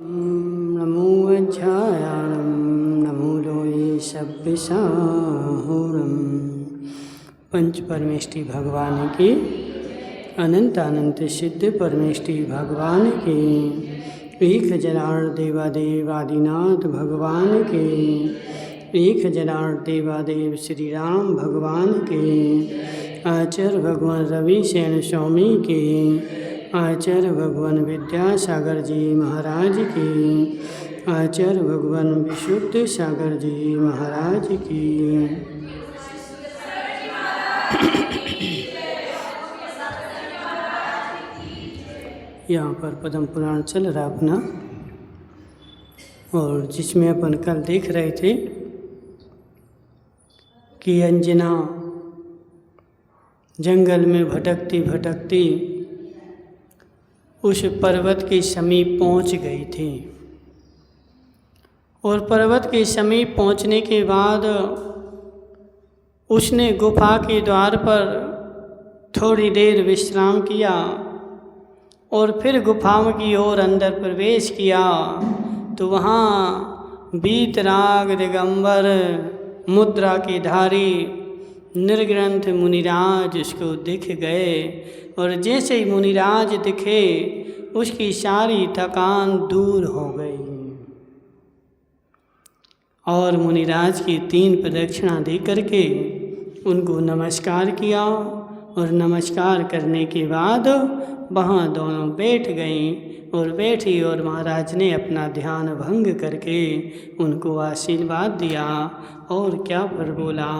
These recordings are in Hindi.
नमो अध्यायाणं नमो लोये सभ्यसाहुरम। पंच परमेष्टि भगवान की अनंत अनंत सिद्ध परमेष्टि भगवान के एक जलार देवादेवादिनाथ भगवान के एक जलार देवादेव श्री राम भगवान के आचार्य भगवान रवि सेन स्वामी के आचार्य भगवान विद्यासागर जी महाराज की आचार्य भगवान विशुद्ध सागर जी महाराज की। यहाँ पर पद्म पुराण चल रहा अपना, और जिसमें अपन कल देख रहे थे कि अंजना जंगल में भटकती भटकती उस पर्वत के समीप पहुंच गई थी, और पर्वत के समीप पहुंचने के बाद उसने गुफा के द्वार पर थोड़ी देर विश्राम किया और फिर गुफा की ओर अंदर प्रवेश किया। तो वहाँ वीतराग दिगंबर मुद्रा के धारी निर्ग्रंथ मुनिराज उसको दिख गए, और जैसे ही मुनिराज दिखे उसकी सारी थकान दूर हो गई, और मुनिराज की 3 प्रदक्षिणा दे करके उनको नमस्कार किया, और नमस्कार करने के बाद वहाँ दोनों बैठ गईं, और बैठी और महाराज ने अपना ध्यान भंग करके उनको आशीर्वाद दिया। और क्या पर बोला,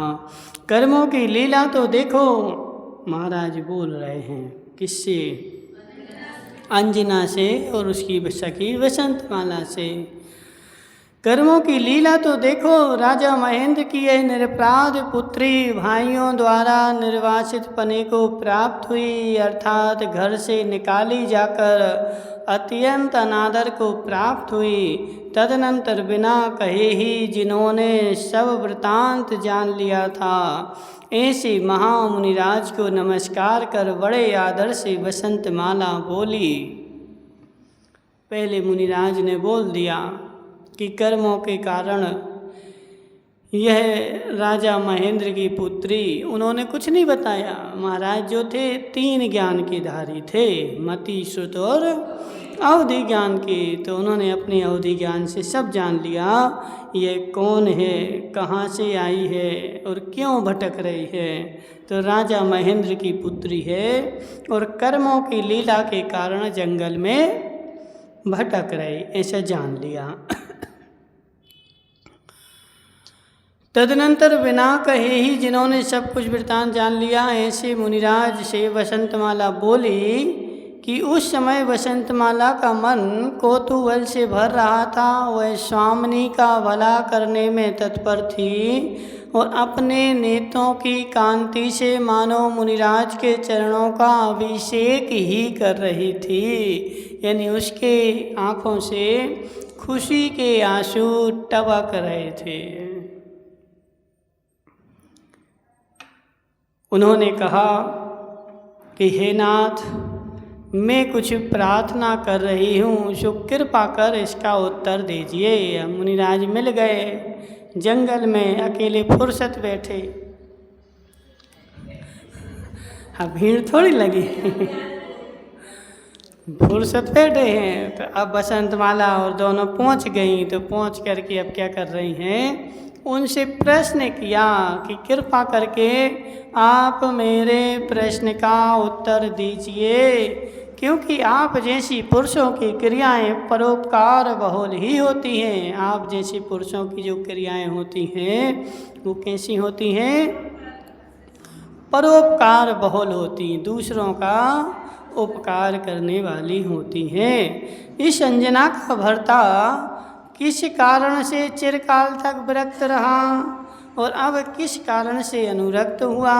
कर्मों की लीला तो देखो। महाराज बोल रहे हैं किससे? अंजना से और उसकी सखी वसंतमाला से। कर्मों की लीला तो देखो, राजा महेंद्र की यह निरपराध पुत्री भाइयों द्वारा निर्वासित पने को प्राप्त हुई, अर्थात घर से निकाली जाकर अत्यंत अनादर को प्राप्त हुई। तदनंतर बिना कहे ही जिन्होंने सब वृतांत जान लिया था, ऐसे महामुनिराज को नमस्कार कर बड़े आदर से वसंतमाला बोली। पहले मुनिराज ने बोल दिया कि कर्मों के कारण यह राजा महेंद्र की पुत्री, उन्होंने कुछ नहीं बताया। महाराज जो थे 3 ज्ञान के धारी थे, मति श्रुत और अवधि ज्ञान के, तो उन्होंने अपने अवधि ज्ञान से सब जान लिया ये कौन है, कहाँ से आई है और क्यों भटक रही है। तो राजा महेंद्र की पुत्री है और कर्मों की लीला के कारण जंगल में भटक रही, ऐसा जान लिया। तदनंतर बिना कहे ही जिन्होंने सब कुछ वृतांत जान लिया, ऐसे मुनिराज से वसंतमाला बोली कि उस समय वसंतमाला का मन कौतूहल से भर रहा था। वह स्वामिनी का भला करने में तत्पर थी और अपने नेत्रों की कांति से मानो मुनिराज के चरणों का अभिषेक ही कर रही थी, यानी उसके आँखों से खुशी के आंसू टपक रहे थे। उन्होंने कहा कि हे नाथ, मैं कुछ प्रार्थना कर रही हूँ, सो कृपा कर इसका उत्तर दीजिए। मुनिराज मिल गए, जंगल में अकेले फुर्सत बैठे। अब भीड़ थोड़ी लगी फुर्सत बैठे हैं। तो अब वसंतमाला और दोनों पहुँच गई, तो पहुँच करके अब क्या कर रही हैं, उनसे प्रश्न किया कि कृपा करके आप मेरे प्रश्न का उत्तर दीजिए, क्योंकि आप जैसी पुरुषों की क्रियाएं परोपकार बहुल ही होती हैं। आप जैसे पुरुषों की जो क्रियाएं होती हैं वो कैसी होती हैं, परोपकार बहुल होती, दूसरों का उपकार करने वाली होती हैं। इस अंजना का भर्ता किस कारण से चिरकाल तक विरक्त रहा और अब किस कारण से अनुरक्त हुआ,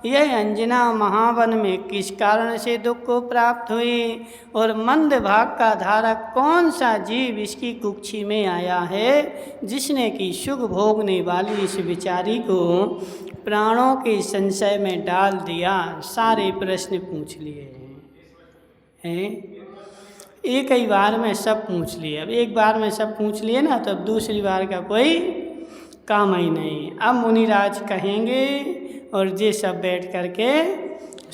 यह अंजना महावन में किस कारण से दुख को प्राप्त हुई, और मंद भाग का धारक कौन सा जीव इसकी कुक्षी में आया है, जिसने कि सुख भोगने वाली इस बिचारी को प्राणों के संशय में डाल दिया। सारे प्रश्न पूछ लिए हैं। एक ही बार में सब पूछ लिए। अब एक बार में सब पूछ लिए ना, तो अब दूसरी बार का कोई काम ही नहीं। अब मुनिराज कहेंगे और ये सब बैठ करके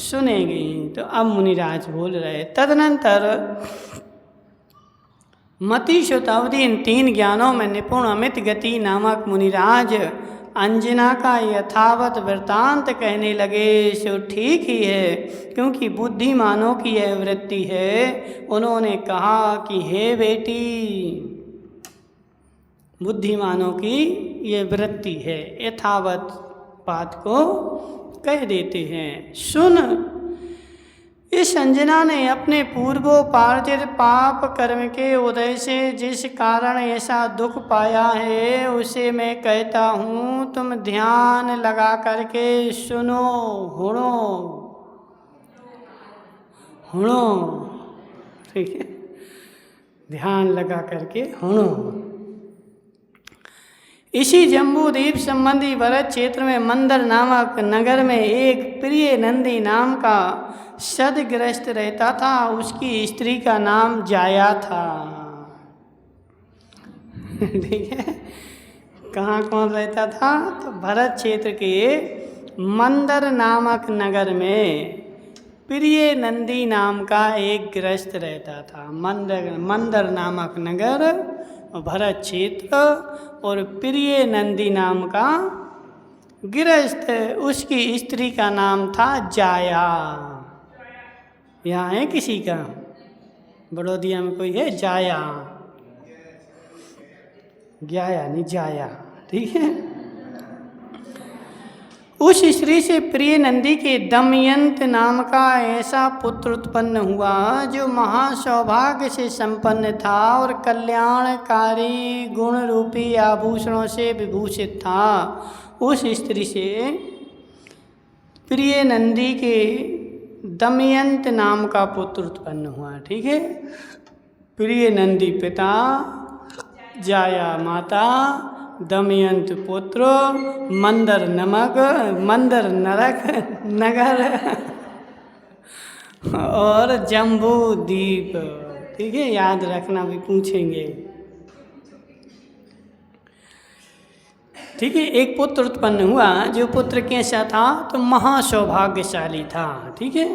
सुनेंगे। तो अब मुनिराज बोल रहे, तदनंतर मतिशुत अवधि इन 3 ज्ञानों में निपुण अमित गति नामक मुनिराज अंजना का यथावत वृत्तांत कहने लगे। सो ठीक ही है, क्योंकि बुद्धिमानों की यह वृत्ति है। उन्होंने कहा कि हे बेटी, बुद्धिमानों की ये वृत्ति है, यथावत बात को कह देते हैं। सुन, इस अंजना ने अपने पूर्वोपार्जित पाप कर्म के उदय से जिस कारण ऐसा दुख पाया है, उसे मैं कहता हूँ, तुम ध्यान लगा करके सुनो। हुणो हुणो, ठीक है, ध्यान लगा करके हुणो। इसी जम्बूद्वीप संबंधी भरत क्षेत्र में मंदर नामक नगर में एक प्रिय नंदी नाम का सदग्रस्त रहता था। उसकी स्त्री का नाम जाया था। ठीक है, कहाँ कौन रहता था? तो भरत क्षेत्र के मंदर नामक नगर में प्रिय नंदी नाम का एक गृहस्थ रहता था। मंदर नामक नगर, भरत क्षेत्र, और प्रिय नंदी नाम का गृहस्थ, उसकी स्त्री का नाम था जाया। यहाँ है किसी का? बड़ौदिया में कोई है जाया? गया नहीं, जाया, ठीक है। उस स्त्री से प्रिय नंदी के दमयंत नाम का ऐसा पुत्र उत्पन्न हुआ जो महासौभाग्य से संपन्न था और कल्याणकारी गुण रूपी आभूषणों से विभूषित था। उस स्त्री से प्रिय नंदी के दमयंत नाम का पुत्र उत्पन्न हुआ। ठीक है, प्रिय नंदी पिता, जाया माता, दमयंत पुत्र, मंदर नरक नगर और जम्बू द्वीप। ठीक है, याद रखना, भी पूछेंगे। ठीक है, एक पुत्र उत्पन्न हुआ, जो पुत्र कैसा था? तो महासौभाग्यशाली था। ठीक है,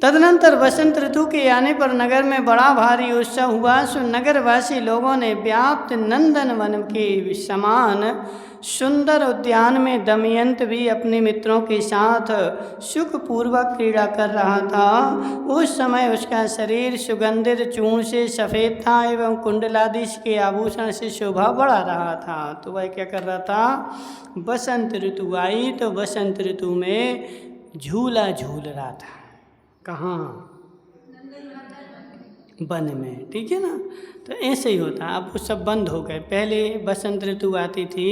तदनंतर वसंत ऋतु के आने पर नगर में बड़ा भारी उत्सव हुआ। सो नगरवासी लोगों ने व्याप्त नंदन वन के समान सुंदर उद्यान में दमयंत भी अपने मित्रों के साथ सुखपूर्वक क्रीड़ा कर रहा था। उस समय उसका शरीर सुगंधित चूर्ण से सफ़ेद था एवं कुंडलादि के आभूषण से शोभा बढ़ा रहा था। तो वह क्या कर रहा था? बसंत ऋतु आई तो बसंत ऋतु में झूला झूल रहा था। कहाँ? वन में। ठीक है ना, तो ऐसे ही होता। अब वो सब बंद हो गए। पहले बसंत ऋतु आती थी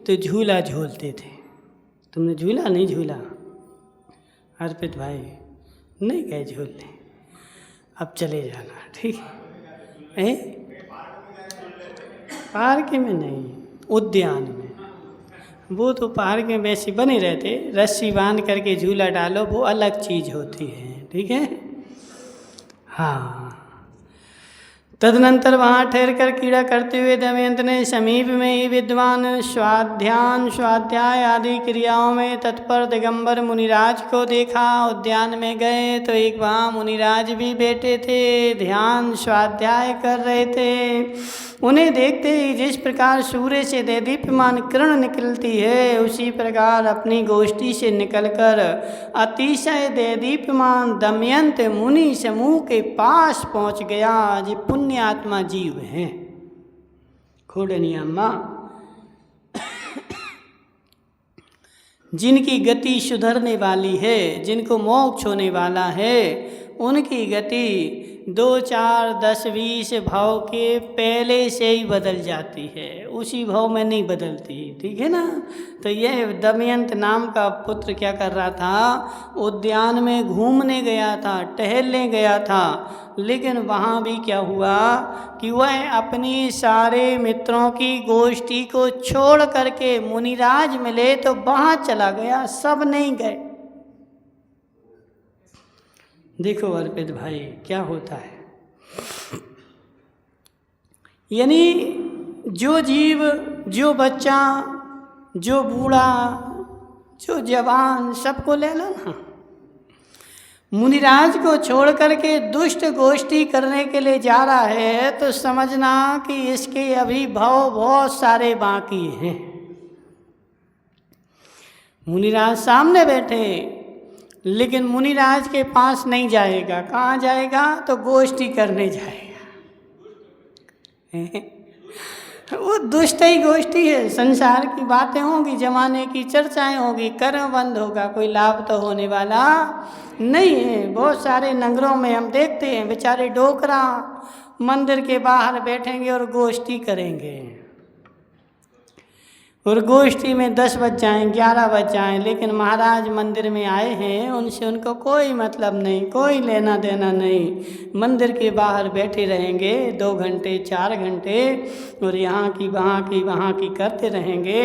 तो झूला झूलते थे। तुमने झूला नहीं झूला? अर्पित भाई नहीं गए झूलने, अब चले जाना। ठीक है, पार्क में नहीं, उद्यान में। वो तो पार्क में वैसे बने रहते, रस्सी बांध करके झूला डालो, वो अलग चीज़ होती है। ठीक है, हाँ। तदनंतर वहाँ ठहर कर क्रीड़ा करते हुए दमयंत ने समीप में ही विद्वान स्वाध्याय आदि क्रियाओं में तत्पर दिगंबर मुनिराज को देखा। उद्यान में गए तो एक वहाँ मुनिराज भी बैठे थे, ध्यान स्वाध्याय कर रहे थे। उन्हें देखते ही जिस प्रकार सूर्य से दैदीप्यमान किरण निकलती है, उसी प्रकार अपनी गोष्ठी से निकलकर अतिशय दैदीप्यमान दमयंत मुनि समूह के पास पहुंच गया। जो पुण्यात्मा जीव हैं, खोडनी अम्मा, जिनकी गति सुधरने वाली है, जिनको मोक्ष होने वाला है, उनकी गति 2, 4, 10, 20 भाव के पहले से ही बदल जाती है, उसी भाव में नहीं बदलती। ठीक है ना। तो यह दमयंत नाम का पुत्र क्या कर रहा था? उद्यान में घूमने गया था, टहलने गया था, लेकिन वहाँ भी क्या हुआ कि वह अपनी सारे मित्रों की गोष्ठी को छोड़ करके मुनिराज मिले तो वहाँ चला गया, सब नहीं गए। देखो अर्पित भाई क्या होता है। यानी जो जीव, जो बच्चा, जो बूढ़ा, जो जवान, सबको ले लो ना। मुनिराज को छोड़ करके दुष्ट गोष्ठी करने के लिए जा रहा है तो समझना कि इसके अभी भाव बहुत सारे बाकी हैं। मुनिराज सामने बैठे, लेकिन मुनिराज के पास नहीं जाएगा। कहाँ जाएगा? तो गोष्ठी करने जाएगा। वो दुष्ट ही गोष्ठी है। संसार की बातें होंगी, जमाने की चर्चाएं होगी, कर्म बंद होगा, कोई लाभ तो होने वाला नहीं है। बहुत सारे नगरों में हम देखते हैं बेचारे डोकरा मंदिर के बाहर बैठेंगे और गोष्ठी करेंगे, और गोष्ठी में 10 बज जाएं, 11 बज जाएं, लेकिन महाराज मंदिर में आए हैं, उनसे उनको कोई मतलब नहीं, कोई लेना देना नहीं। मंदिर के बाहर बैठे रहेंगे 2 घंटे 4 घंटे, और यहाँ की करते रहेंगे,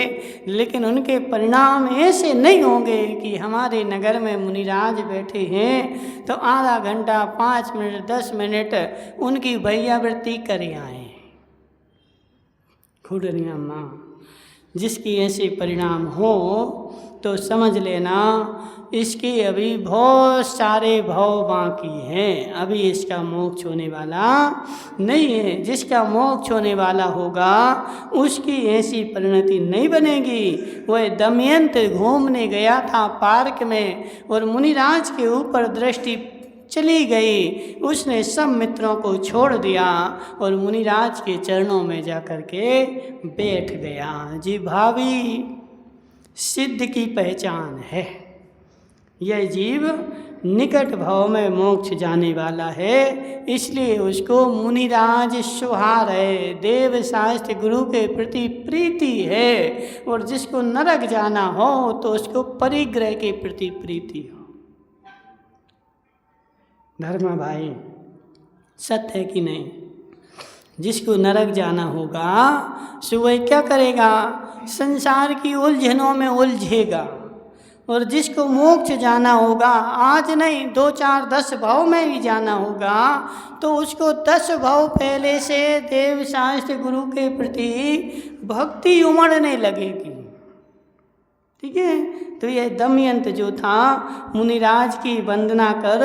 लेकिन उनके परिणाम ऐसे नहीं होंगे कि हमारे नगर में मुनिराज बैठे हैं तो आधा घंटा 5 मिनट 10 मिनट उनकी भैयावृत्ति करे आए। खुडनिया माँ, जिसकी ऐसे परिणाम हो तो समझ लेना इसके अभी बहुत सारे भाव बाकी हैं, अभी इसका मोक्ष होने वाला नहीं है। जिसका मोक्ष होने वाला होगा उसकी ऐसी परिणति नहीं बनेगी। वह दमयंत घूमने गया था पार्क में और मुनिराज के ऊपर दृष्टि चली गई, उसने सब मित्रों को छोड़ दिया और मुनिराज के चरणों में जाकर के बैठ गया। जी भावी सिद्ध की पहचान है। यह जीव निकट भाव में मोक्ष जाने वाला है, इसलिए उसको मुनिराज सुहार है। देव शास्त्र गुरु के प्रति प्रीति है, और जिसको नरक जाना हो तो उसको परिग्रह के प्रति प्रीति हो। धर्म भाई, सत्य है कि नहीं? जिसको नरक जाना होगा सो वह क्या करेगा? संसार की उलझनों में उलझेगा। और जिसको मोक्ष जाना होगा, आज नहीं 2 4 10 भाव में भी जाना होगा, तो उसको 10 भाव पहले से देव शास्त्र गुरु के प्रति भक्ति उमड़ने लगेगी। ठीक है? तो यह दमयंत जो था मुनिराज की वंदना कर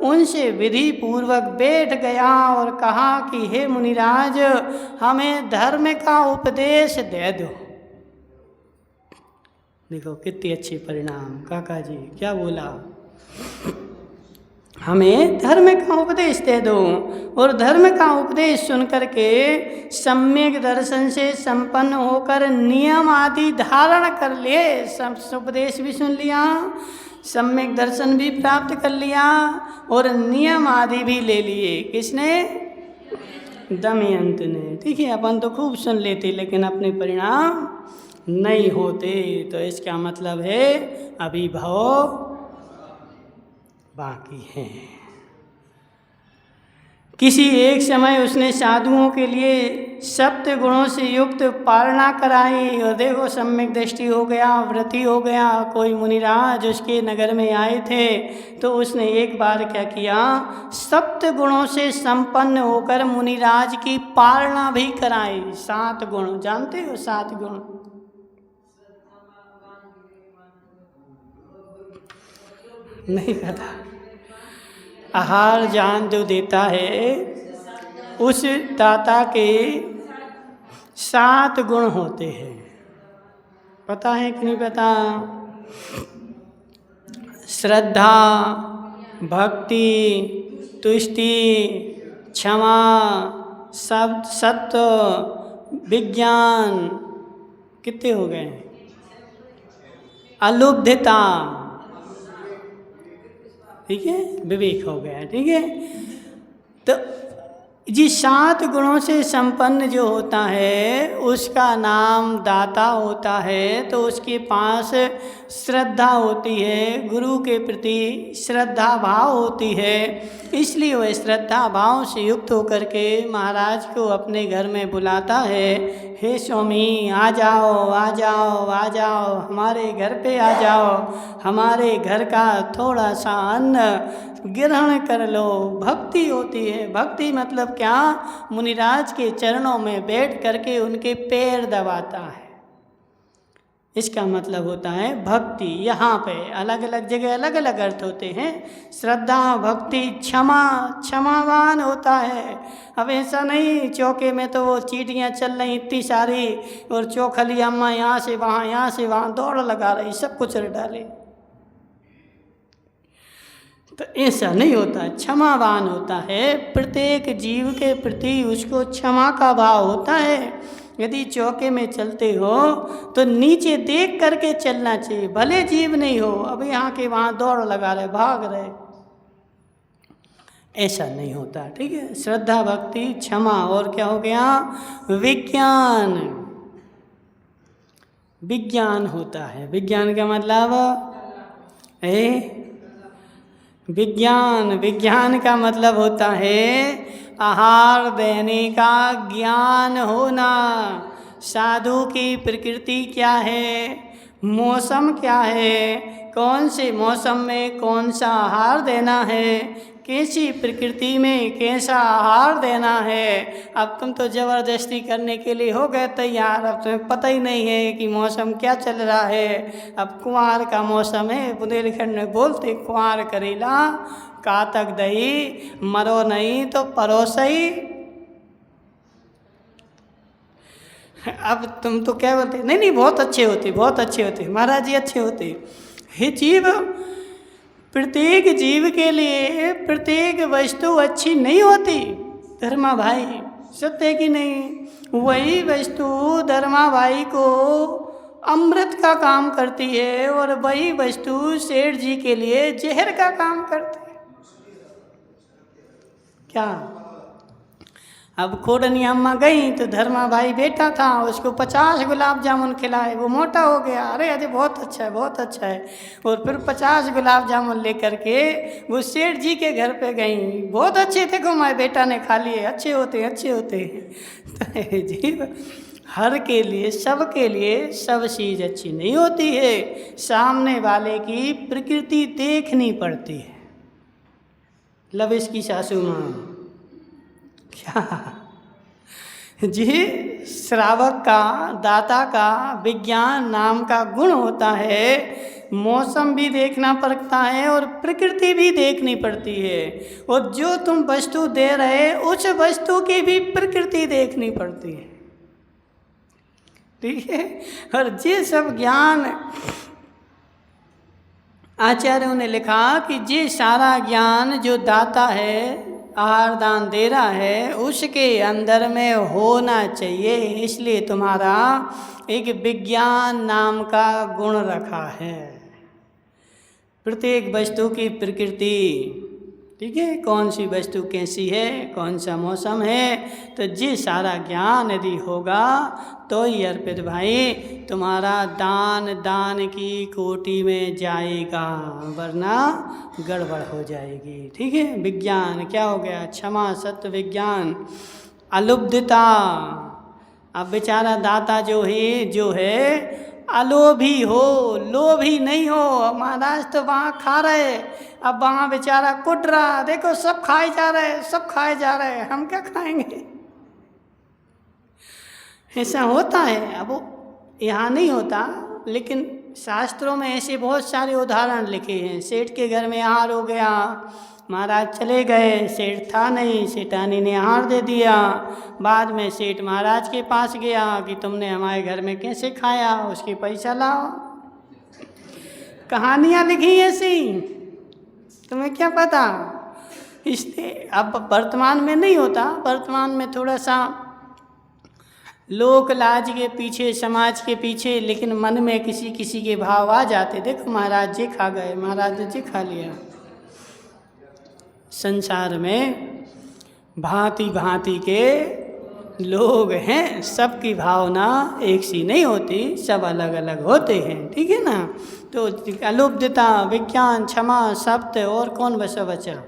उनसे विधि पूर्वक बैठ गया और कहा कि हे मुनिराज, हमें धर्म का उपदेश दे दो। देखो कितने अच्छे परिणाम। काका जी क्या बोला? हमें धर्म का उपदेश दे दो। और धर्म का उपदेश सुन करके सम्यक दर्शन से संपन्न होकर नियम आदि धारण कर लिए। सब उपदेश भी सुन लिया, सम्यक दर्शन भी प्राप्त कर लिया और नियम आदि भी ले लिए। किसने? दमयंत ने। ठीक है, अपन तो खूब सुन लेते लेकिन अपने परिणाम नहीं होते, तो इसका मतलब है अभी भाव बाकी है। किसी एक समय उसने साधुओं के लिए सप्त गुणों से युक्त पालना कराई, और देखो सम्यक दृष्टि हो गया, व्रती हो गया। कोई मुनिराज उसके नगर में आए थे तो उसने एक बार क्या किया, सप्त गुणों से संपन्न होकर मुनिराज की पालना भी कराई। 7 गुण जानते हो? 7 गुण नहीं पता? आहार जान जो देता है उस दाता के 7 गुण होते हैं। पता है कि नहीं पता? श्रद्धा, भक्ति, तुष्टि, क्षमा, सत्य, विज्ञान, कितने हो गए? अलुब्धता, ठीक है, विवेक हो गया। ठीक है, तो जी 7 गुणों से संपन्न जो होता है उसका नाम दाता होता है। तो उसके पास श्रद्धा होती है, गुरु के प्रति श्रद्धा भाव होती है, इसलिए वह श्रद्धा भाव से युक्त होकर के महाराज को अपने घर में बुलाता है। हे स्वामी, आ जाओ आ जाओ आ जाओ, हमारे घर पे आ जाओ, हमारे घर का थोड़ा सा अन्न ग्रहण कर लो। भक्ति होती है। भक्ति मतलब क्या? मुनिराज के चरणों में बैठ करके उनके पैर दबाता है, इसका मतलब होता है भक्ति। यहाँ पे अलग अलग जगह अलग अलग अर्थ होते हैं। श्रद्धा, भक्ति, क्षमा, क्षमावान होता है। अब ऐसा नहीं चौके में तो वो चींटियाँ चल रही इतनी सारी और चौखली अम्मा यहाँ से वहाँ दौड़ लगा रही, सब कुछ डाले, तो ऐसा नहीं होता। क्षमावान होता है, प्रत्येक जीव के प्रति उसको क्षमा का भाव होता है। यदि चौके में चलते हो तो नीचे देख करके चलना चाहिए, भले जीव नहीं हो, अब यहाँ के वहाँ दौड़ लगा रहे, भाग रहे, ऐसा नहीं होता। ठीक है, श्रद्धा, भक्ति, क्षमा, और क्या हो गया? विज्ञान। विज्ञान होता है। विज्ञान का मतलब विज्ञान का मतलब होता है आहार देने का ज्ञान होना। साधु की प्रकृति क्या है, मौसम क्या है, कौन से मौसम में कौन सा आहार देना है, कैसी प्रकृति में कैसा आहार देना है। अब तुम तो ज़बरदस्ती करने के लिए हो गए तैयार, अब तुम्हें पता ही नहीं है कि मौसम क्या चल रहा है। अब कुंवार का मौसम है, बुंदेलखंड में बोलते कुंवार करेला कातक दही, मरो नहीं तो परोसई। अब तुम तो क्या बोलते? नहीं बहुत अच्छे होते, बहुत अच्छे होते महाराज जी, अच्छे होते। हे जीव, प्रत्येक जीव के लिए प्रत्येक वस्तु अच्छी नहीं होती धर्मा भाई, सत्य कि नहीं? वही वस्तु धर्मा भाई को अमृत का काम करती है और वही वस्तु सेठ जी के लिए जहर का काम करती है। क्या? अब खोडनी अम्मा गई तो धर्मा भाई बैठा था, उसको 50 गुलाब जामुन खिलाए, वो मोटा हो गया, अरे अरे बहुत अच्छा है, बहुत अच्छा है। और फिर 50 गुलाब जामुन लेकर के वो सेठ जी के घर पे गई, बहुत अच्छे थे, को माए बेटा ने खा लिए, अच्छे होते हैं, अच्छे होते हैं। जी, हर के लिए, सब के लिए सब चीज़ अच्छी नहीं होती है। सामने वाले की प्रकृति देखनी पड़ती है। लविश की सासू माँ क्या जी, श्रावक का, दाता का विज्ञान नाम का गुण होता है। मौसम भी देखना पड़ता है और प्रकृति भी देखनी पड़ती है, और जो तुम वस्तु दे रहे उस वस्तु की भी प्रकृति देखनी पड़ती है। ठीक है, और ये सब ज्ञान आचार्यों ने लिखा कि ये सारा ज्ञान जो दाता है, आहार दान दे रहा है, उसके अंदर में होना चाहिए। इसलिए तुम्हारा एक विज्ञान नाम का गुण रखा है। प्रत्येक वस्तु की प्रकृति, ठीक है, कौन सी वस्तु कैसी है, कौन सा मौसम है, तो ये सारा ज्ञान यदि होगा तो ही अर्पित भाई तुम्हारा दान की कोटि में जाएगा, वरना गड़बड़ हो जाएगी। ठीक है, विज्ञान क्या हो गया? क्षमा, सत्य, विज्ञान, अलुब्धता। अब बेचारा दाता जो है अलोभी हो, लोभी नहीं हो। महाराज तो वहाँ खा रहे, अब वहाँ बेचारा कुट रहा, देखो सब खाए जा रहे, सब खाए जा रहे, हम क्या खाएंगे? ऐसा होता है। अब यहाँ नहीं होता, लेकिन शास्त्रों में ऐसे बहुत सारे उदाहरण लिखे हैं। सेठ के घर में आहार हो गया, महाराज चले गए, सेठ था नहीं, सेठानी ने आहार दे दिया। बाद में सेठ महाराज के पास गया कि तुमने हमारे घर में कैसे खाया, उसके पैसा लाओ। कहानियाँ लिखी ऐसी, तुम्हें क्या पता? इसलिए अब वर्तमान में नहीं होता, वर्तमान में थोड़ा सा लोक लाज के पीछे, समाज के पीछे, लेकिन मन में किसी किसी के भाव आ जाते। देखो महाराज जी खा गए, महाराज जी खा लिया। संसार में भांति भांति के लोग हैं, सबकी भावना एक सी नहीं होती, सब अलग अलग होते हैं। ठीक है ना? तो अलुब्धता, विज्ञान, क्षमा, सत्य, और कौन बचा?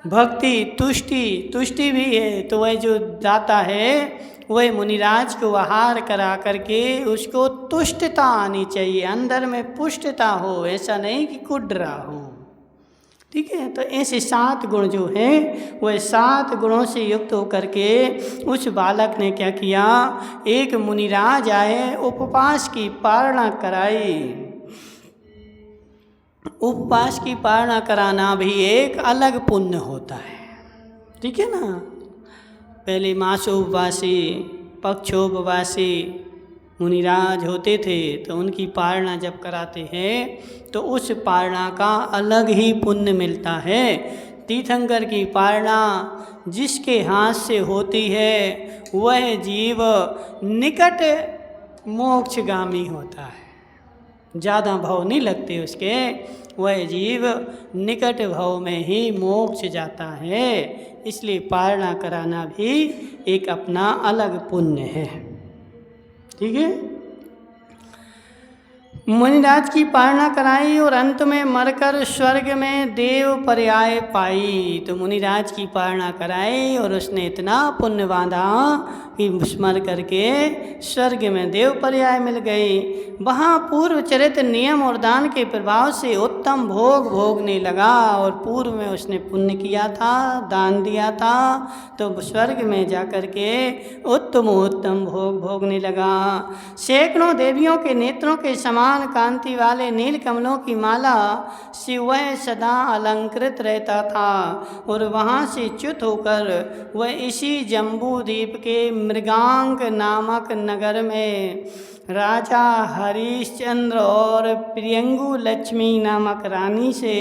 भक्ति, तुष्टि भी है। तो वह जो दाता है वह मुनिराज को आहार करा करके उसको तुष्टता आनी चाहिए, अंदर में पुष्टता हो, ऐसा नहीं कि कुट रहा हो। ठीक है। तो ऐसे 7 गुण जो हैं वह 7 गुणों से युक्त होकर के उस बालक ने क्या किया, एक मुनिराज आए, उपवास की पालना कराई। उपवास की पालना कराना भी एक अलग पुण्य होता है, ठीक है ना। पहले मासोपवासी, पक्षोपवासी मुनिराज होते थे, तो उनकी पालना जब कराते हैं तो उस पालना का अलग ही पुण्य मिलता है। तीर्थंकर की पालना जिसके हाथ से होती है वह जीव निकट मोक्षगामी होता है, ज़्यादा भाव नहीं लगते उसके, वह जीव निकट भाव में ही मोक्ष जाता है। इसलिए पालना कराना भी एक अपना अलग पुण्य है, ठीक है। मुनिराज की पालना कराई और अंत में मरकर स्वर्ग में देव पर्याय पाई। तो मुनिराज की पालना कराई और उसने इतना पुण्य बांधा कि मर करके स्वर्ग में देव पर्याय मिल गई। वहाँ पूर्व चरित नियम और दान के प्रभाव से उत्तम भोग भोगने लगा, और पूर्व में उसने पुण्य किया था, दान दिया था, तो स्वर्ग में जाकर के उत्तम भोग भोगने लगा। सैकड़ों देवियों के नेत्रों के समान कांति वाले नील कमलों की माला से वह सदा अलंकृत रहता था, और वहाँ से च्युत होकर वह इसी जम्बू द्वीप के मृगांक नामक नगर में राजा हरिश्चंद्र और प्रियंगु लक्ष्मी नामक रानी से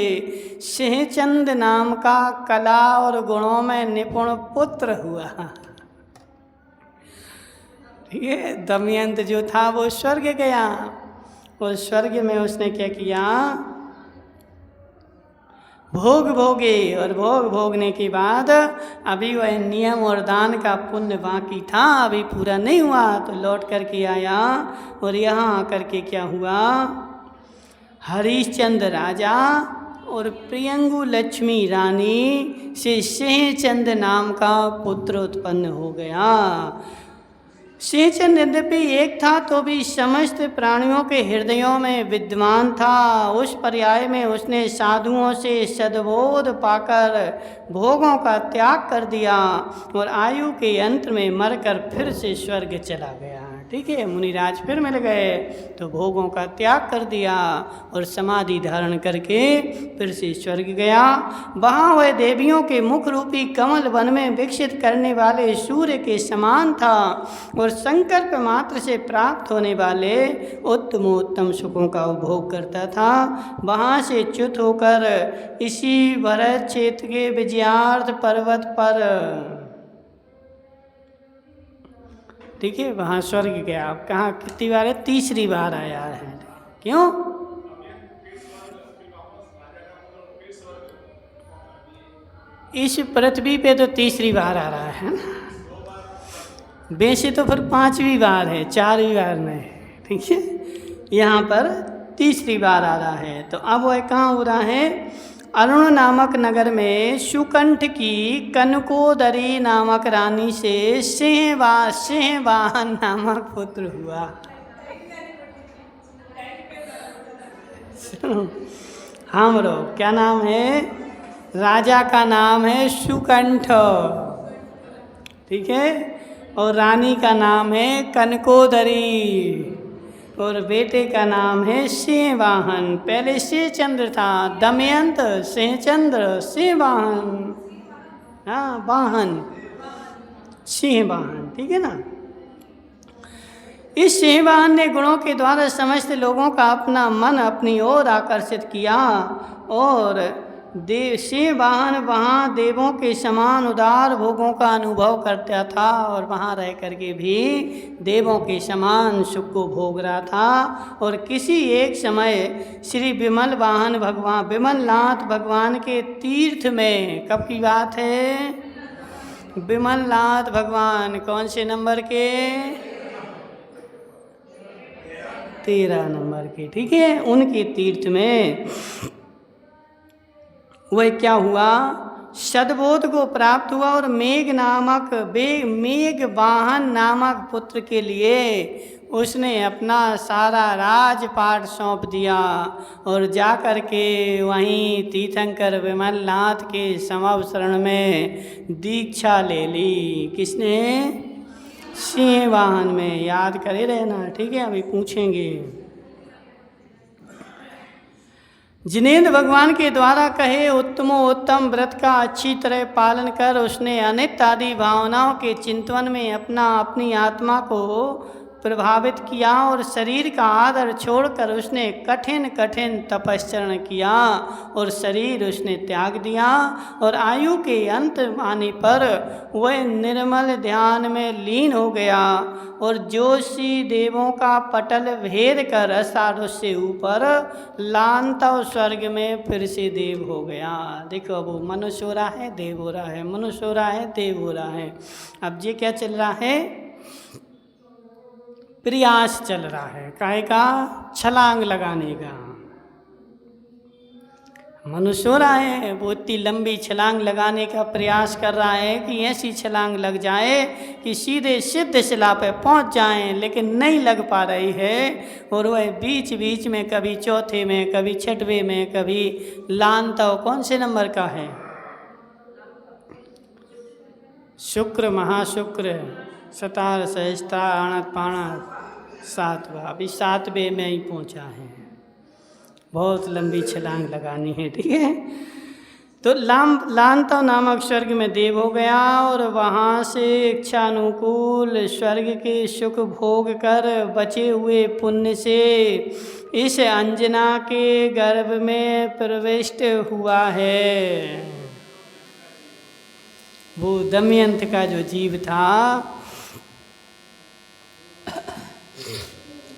सिंहचंद नाम का कला और गुणों में निपुण पुत्र हुआ। ठीक है। दमयंत जो था वो स्वर्ग गया, और स्वर्ग में उसने क्या किया, भोग भोगे, और भोग भोगने के बाद अभी वह नियम और दान का पुण्य बाकी था, अभी पूरा नहीं हुआ, तो लौट करके आया। और यहाँ आकर के क्या हुआ, हरिश्चंद्र राजा और प्रियंगु लक्ष्मी रानी से सिंहचंद नाम का पुत्र उत्पन्न हो गया। सिंहचंद यद्यपि एक था तो भी समस्त प्राणियों के हृदयों में विद्यमान था। उस पर्याय में उसने साधुओं से सद्बोध पाकर भोगों का त्याग कर दिया, और आयु के अंत में मरकर फिर से स्वर्ग चला गया। ठीक है। मुनिराज फिर मिल गए तो भोगों का त्याग कर दिया और समाधि धारण करके फिर से स्वर्ग गया। वहाँ वह देवियों के मुख रूपी कमल वन में विकसित करने वाले सूर्य के समान था, और संकल्प मात्र से प्राप्त होने वाले उत्तमोत्तम सुखों का उपभोग करता था। वहाँ से च्युत होकर इसी भरत क्षेत्र के विजयार्थ पर्वत पर, ठीक है, वहाँ स्वर्ग गया। अब कहाँ कितनी बार है, तीसरी बार आया है। क्यों? इस पृथ्वी पे तो तीसरी बार आ रहा है ना, वैसे तो फिर 5वीं बार है, 4वीं बार नहीं, ठीक है। यहाँ पर तीसरी बार आ रहा है। तो अब वह कहाँ हो रहा है, अरुण नामक नगर में सुकंठ की कनकोदरी नामक रानी से सिंहवाहन नामक पुत्र हुआ। हाँ बोलो, क्या नाम है, राजा का नाम है सुकंठ, ठीक है, और रानी का नाम है कनकोदरी, और बेटे का नाम है सिंहवाहन। पहले सिंहचंद्र था, दमयंत, सिंहचंद्र, सिंहवाहन, हाँ वाहन, सिंहवाहन, ठीक है ना। इस सिंहवाहन ने गुणों के द्वारा समस्त लोगों का अपना मन अपनी ओर आकर्षित किया, और सिंहवाहन वहाँ देवों के समान उदार भोगों का अनुभव करता था, और वहाँ रह करके भी देवों के समान सुख को भोग रहा था। और किसी एक समय श्री विमल वाहन भगवान, विमलनाथ भगवान के तीर्थ में, कब की बात है, विमलनाथ भगवान कौन से नंबर के, 13 नंबर के, ठीक है, उनके तीर्थ में वह क्या हुआ, सद्बोध को प्राप्त हुआ और मेघ वाहन नामक पुत्र के लिए उसने अपना सारा राजपाट सौंप दिया और जा कर के वहीं तीर्थंकर विमलनाथ के समवसरण में दीक्षा ले ली। किसने? सिंह वाहन में। याद करे रहना, ठीक है? अभी पूछेंगे। जिनेंद्र भगवान के द्वारा कहे उत्तमोत्तम व्रत का अच्छी तरह पालन कर उसने अनित्य आदि भावनाओं के चिंतन में अपनी आत्मा को प्रभावित किया और शरीर का आदर छोड़कर उसने कठिन तपश्चरण किया और शरीर उसने त्याग दिया और आयु के अंत आने पर वह निर्मल ध्यान में लीन हो गया और जोशी देवों का पटल भेद कर अषाढ़ से ऊपर लांतव स्वर्ग में फिर से देव हो गया। देखो वो मनुष्य हो रहा है, देव हो रहा है, मनुष्य हो रहा है, देव हो रहा है। अब ये क्या चल रहा है? प्रयास चल रहा है। काहे का? छलांग लगाने का। मनुष्य हो रहा है, वो इतनी लंबी छलांग लगाने का प्रयास कर रहा है कि ऐसी छलांग लग जाए कि सीधे सिद्ध शिला पे पहुंच जाए, लेकिन नहीं लग पा रही है। और वह बीच बीच में कभी चौथे में, कभी छठवें में, कभी लांतव कौन से नंबर का है? शुक्र, महाशुक्र, सतार, सहस्ता, आणत, पाणत, सातवां। अभी सातवें में ही पहुंचा है। बहुत लंबी छलांग लगानी है, ठीक है? तो लांतव नामक स्वर्ग में देव हो गया और वहाँ से इच्छानुकूल स्वर्ग के सुख भोग कर बचे हुए पुण्य से इस अंजना के गर्भ में प्रविष्ट हुआ है। वो दमयंत का जो जीव था,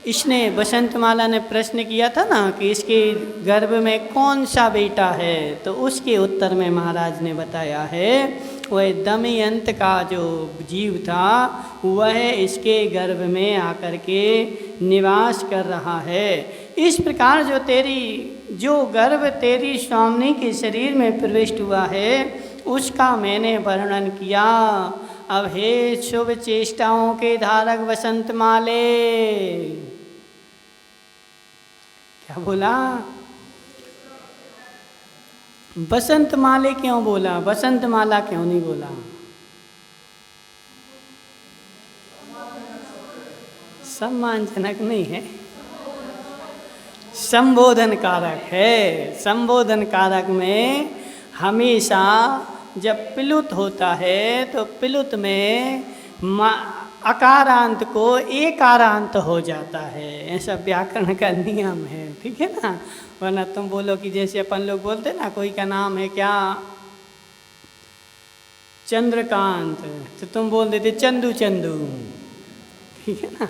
इसने बसंतमाला ने प्रश्न किया था ना कि इसके गर्भ में कौन सा बेटा है, तो उसके उत्तर में महाराज ने बताया है वह दमयंत का जो जीव था वह इसके गर्भ में आकर के निवास कर रहा है। इस प्रकार जो गर्भ तेरी स्वामिनी के शरीर में प्रविष्ट हुआ है उसका मैंने वर्णन किया। अब हे शुभ चेष्टाओं के धारक बसंतमाले, क्या बोला? बसंतमाले क्यों बोला? बसंतमाला क्यों नहीं बोला? सम्मानजनक नहीं है, संबोधन कारक है। संबोधन कारक में हमेशा जब प्लुत होता है तो प्लुत में अकारांत को एकारांत हो जाता है। ऐसा व्याकरण का नियम है, ठीक है ना? वरना तुम बोलो कि जैसे अपन लोग बोलते ना, कोई का नाम है क्या चंद्रकांत, तो तुम बोल देते चंदू, ठीक है ना?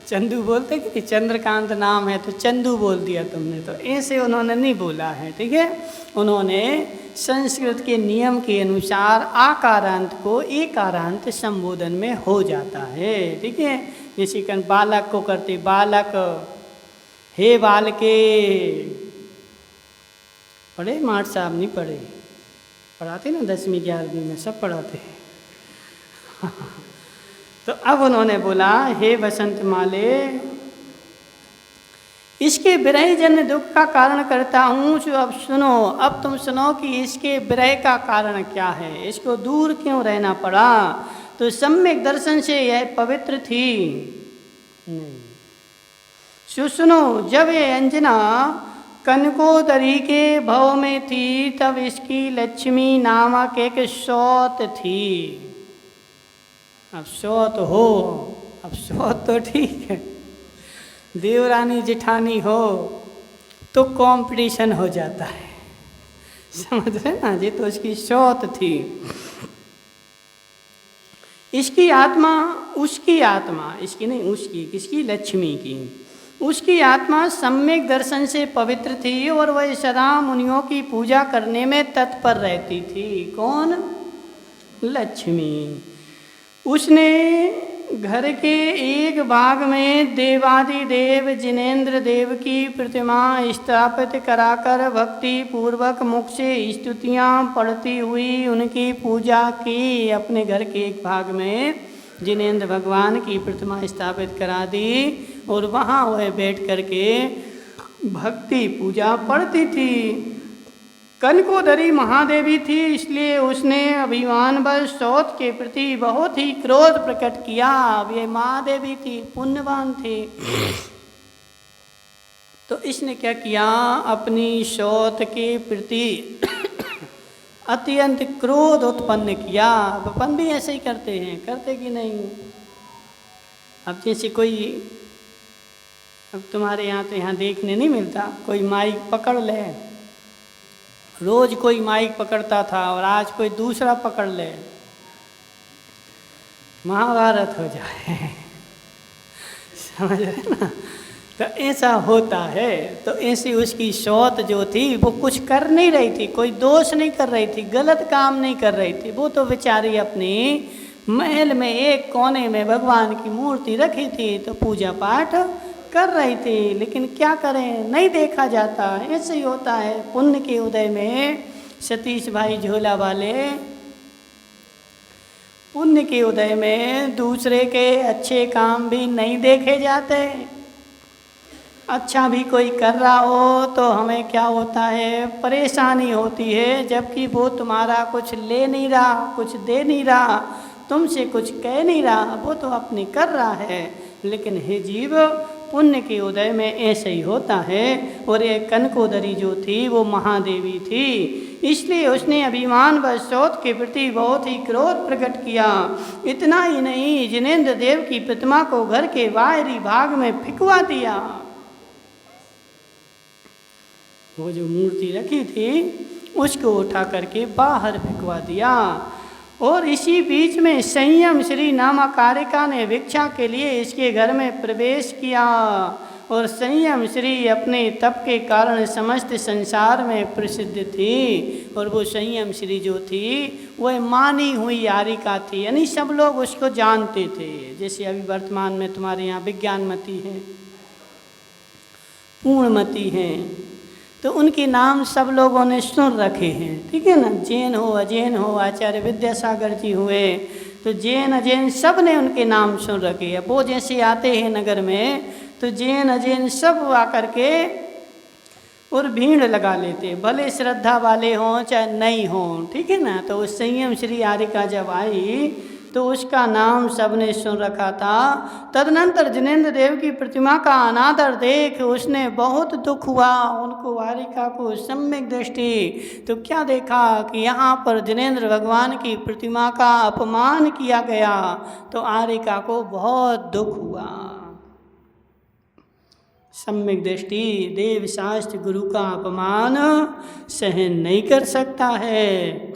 चंदू बोलते कि चंद्रकांत नाम है तो चंदू बोल दिया तुमने, तो ऐसे उन्होंने नहीं बोला है, ठीक है? उन्होंने संस्कृत के नियम के अनुसार आकारांत को एकारांत संबोधन में हो जाता है, ठीक है? जैसे कन बालक को करते बालक, हे बालके। पढ़े माठ साहब? नहीं पढ़े? पढ़ाते ना 10वीं 11वीं में, सब पढ़ाते हैं। तो अब उन्होंने बोला, हे बसंत माले, इसके विरह जन्य दुख का कारण करता हूँ। जो अब सुनो, अब तुम सुनो कि इसके विरह का कारण क्या है, इसको दूर क्यों रहना पड़ा। तो सम्यक दर्शन से यह पवित्र थी। नहीं, सुनो, जब ये अंजना कनकोदरी के भव में थी तब इसकी लक्ष्मी नामक एक सौत थी। अब सौत हो, अब सौत तो ठीक है, देवरानी जिठानी हो तो कंपटीशन हो जाता है, समझ रहे ना जी? तो इसकी सौत थी। इसकी आत्मा, उसकी आत्मा, इसकी नहीं उसकी, किसकी? लक्ष्मी की। उसकी आत्मा सम्यक दर्शन से पवित्र थी और वह सदा मुनियों की पूजा करने में तत्पर रहती थी। कौन? लक्ष्मी। उसने घर के एक भाग में देवादिदेव जिनेंद्र देव की प्रतिमा स्थापित कराकर भक्ति पूर्वक मुख से स्तुतियाँ पढ़ती हुई उनकी पूजा की। अपने घर के एक भाग में जिनेंद्र भगवान की प्रतिमा स्थापित करा दी और वहाँ वह बैठ करके भक्ति पूजा पढ़ती थी। कनकोदरी महादेवी थी, इसलिए उसने अभिमानवश सौत के प्रति बहुत ही क्रोध प्रकट किया। अब ये महादेवी थी, पुण्यवान थी, तो इसने क्या किया, अपनी सौत के प्रति अत्यंत क्रोध उत्पन्न किया। अपन भी ऐसे ही करते हैं, करते कि नहीं? अब जैसे कोई, अब तुम्हारे यहाँ तो यहाँ देखने नहीं मिलता, कोई माइक पकड़ ले, रोज कोई माइक पकड़ता था और आज कोई दूसरा पकड़ ले, महाभारत हो जाए। समझ रहे ना? तो ऐसा होता है। तो ऐसी उसकी सौत जो थी वो कुछ कर नहीं रही थी, कोई दोष नहीं कर रही थी, गलत काम नहीं कर रही थी। वो तो बेचारी अपनी महल में एक कोने में भगवान की मूर्ति रखी थी तो पूजा पाठ कर रही थी, लेकिन क्या करें, नहीं देखा जाता। ऐसे ही होता है। पुण्य के उदय में सतीश भाई झोला वाले, पुण्य के उदय में दूसरे के अच्छे काम भी नहीं देखे जाते। अच्छा भी कोई कर रहा हो तो हमें क्या होता है, परेशानी होती है, जबकि वो तुम्हारा कुछ ले नहीं रहा, कुछ दे नहीं रहा, तुमसे कुछ कह नहीं रहा, वो तो अपनी कर रहा है। लेकिन हे जीव, पुण्य के उदय में ऐसे ही होता है। और ये कनकोदरी जो थी वो महादेवी थी, इसलिए उसने अभिमान व सौत के प्रति बहुत ही क्रोध प्रकट किया। इतना ही नहीं, जिनेंद्र देव की प्रतिमा को घर के बाहरी भाग में फिकवा दिया। वो जो मूर्ति रखी थी उसको उठा करके बाहर फिकवा दिया। और इसी बीच में संयम श्री नामकारिका ने भिक्षा के लिए इसके घर में प्रवेश किया। और संयम श्री अपने तप के कारण समस्त संसार में प्रसिद्ध थी। और वो संयम श्री जो थी वह मानी हुई यारिका थी, यानी सब लोग उसको जानते थे। जैसे अभी वर्तमान में तुम्हारे यहाँ विज्ञानमती है, पूर्णमती हैं, तो उनके नाम सब लोगों ने सुन रखे हैं, ठीक है ना। जैन हो, अजैन हो, आचार्य विद्यासागर जी हुए, तो जैन अजैन सब ने उनके नाम सुन रखे हैं। वो जैसे आते हैं नगर में तो जैन अजैन सब आकर के और भीड़ लगा लेते, भले श्रद्धा वाले हों चाहे नहीं हों, ठीक है ना। तो उस संयम श्री यारिका जब आई तो उसका नाम सबने सुन रखा था। तदनंतर जिनेंद्र देव की प्रतिमा का अनादर देख उसने बहुत दुख हुआ। उनको वारिका को सम्यक दृष्टि, तो क्या देखा कि यहाँ पर जिनेंद्र भगवान की प्रतिमा का अपमान किया गया, तो आरिका को बहुत दुख हुआ। सम्यक दृष्टि देव शास्त्र गुरु का अपमान सहन नहीं कर सकता है।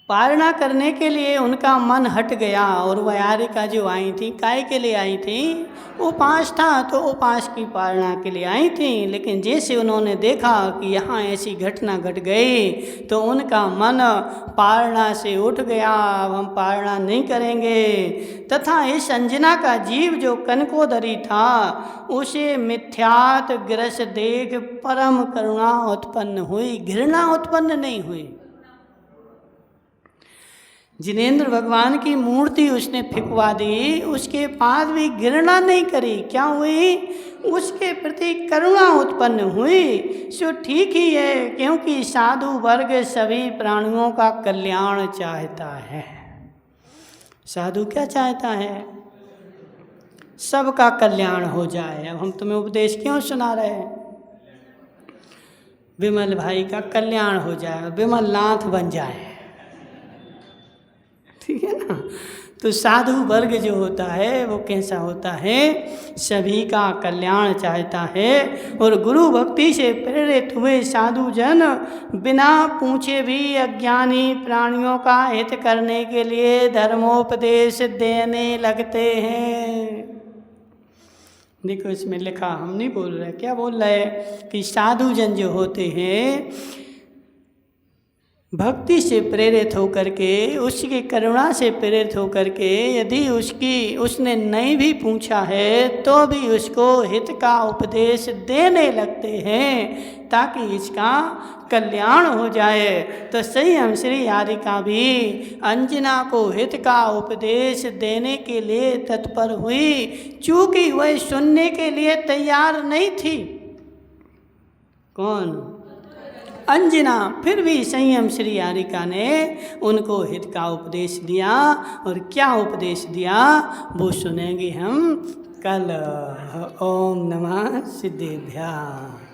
पालना करने के लिए उनका मन हट गया। और वह यारिका जो आई थी, काय के लिए आई थी, उपास था तो उपास की पालना के लिए आई थी। लेकिन जैसे उन्होंने देखा कि यहाँ ऐसी घटना घट गई तो उनका मन पालना से उठ गया, अब हम पालना नहीं करेंगे। तथा इस अंजना का जीव जो कनकोदरी था उसे मिथ्यात ग्रस देख परम करुणा उत्पन्न हुई, घृणा उत्पन्न नहीं हुई। जिनेंद्र भगवान की मूर्ति उसने फिकवा दी, उसके बाद भी घृणा नहीं करी। क्या हुई? उसके प्रति करुणा उत्पन्न हुई। सो ठीक ही है, क्योंकि साधु वर्ग सभी प्राणियों का कल्याण चाहता है। साधु क्या चाहता है? सबका कल्याण हो जाए। अब हम तुम्हें उपदेश क्यों सुना रहे हैं? विमल भाई का कल्याण हो जाए, विमल नाथ बन जाए, ठीक है ना। तो साधु वर्ग जो होता है वो कैसा होता है? सभी का कल्याण चाहता है। और गुरु भक्ति से प्रेरित हुए साधु जन बिना पूछे भी अज्ञानी प्राणियों का हित करने के लिए धर्मोपदेश देने लगते हैं। देखो इसमें लिखा, हम नहीं बोल रहे, क्या बोल रहे कि साधु जन जो होते हैं भक्ति से प्रेरित होकर के, उसकी करुणा से प्रेरित होकर के यदि उसने नहीं भी पूछा है तो भी उसको हित का उपदेश देने लगते हैं ताकि इसका कल्याण हो जाए। तो संयम श्री हारिका भी अंजना को हित का उपदेश देने के लिए तत्पर हुई, चूँकि वह सुनने के लिए तैयार नहीं थी। कौन? अंजना। फिर भी संयम श्री हारिका ने उनको हित का उपदेश दिया। और क्या उपदेश दिया वो सुनेंगे हम कल। ओम नमः सिद्धेभ्यः।